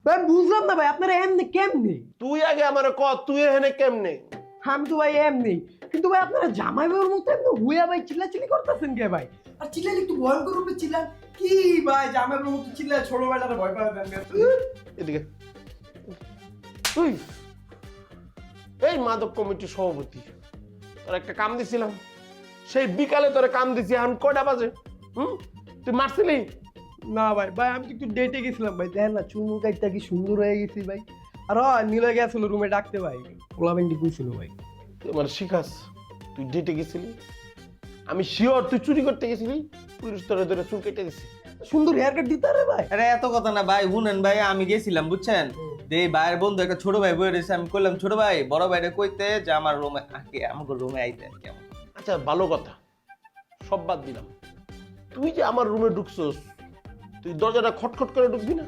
ভাই বুঝলাম না ভাই আপনারা এমনি কেমনি? তুই আগে আমার ক তুই এখানে কেমনে? আমি তো ভাই এমনি, কিন্তু ভাই আপনারা জামাই বাবুর মতো এমনি হুইয়া ভাই চিল্লাচিল্লি করতেছেন কে ভাই? আর চিল্লালে একটু ভয়ঙ্কর রূপে চিল্লান কি ভাই? জামাই বাবুর মতো চিল্লায় ছোট বেলাটা ভয় পাওয়া দেন। এদিকে তুই এই মাদক কমিটির সভাপতি, তোর একটা কাম দিছিলাম, সেই বিকালে তোরে কাম দিছি, এখন কয়টা বাজে? তুই মারছিলি? না ভাই, ভাই আমি তো একটু ডেটে গেছিলাম ভাই, দেখেন না চুমু কাইটা কি সুন্দর হয়ে গেছি ভাই। আর নীলা গেছিল রুমে ডাকতে ভাই, গোলাবেন্ডি কুছিল ভাই। তুই আমার শিখাস তুই ডেটে গেছিলি? আমি শিওর তুই চুরি করতে গেছিলি, পুলিশ তোরে ধরে চুল কেটে দিছে। সুন্দর হেয়ার কাট দিতে আরে ভাই। আরে এত কথা না ভাই, শুনেন ভাই, আমি গেছিলাম বুঝছেন, যে ভাইয়ের বন্ধু একটা ছোট ভাই বয়ে রয়েছে, আমি কইলাম ছোট ভাই বড় ভাইরে কইতে যে আমার রুমে আকে, আমাকে রুমে আইতে আর কি। আচ্ছা ভালো কথা, সব বাদ দিলাম, তুই যে আমার রুমে ঢুকছস, তুই দরজাটা খটখট করে ঢুকবি না?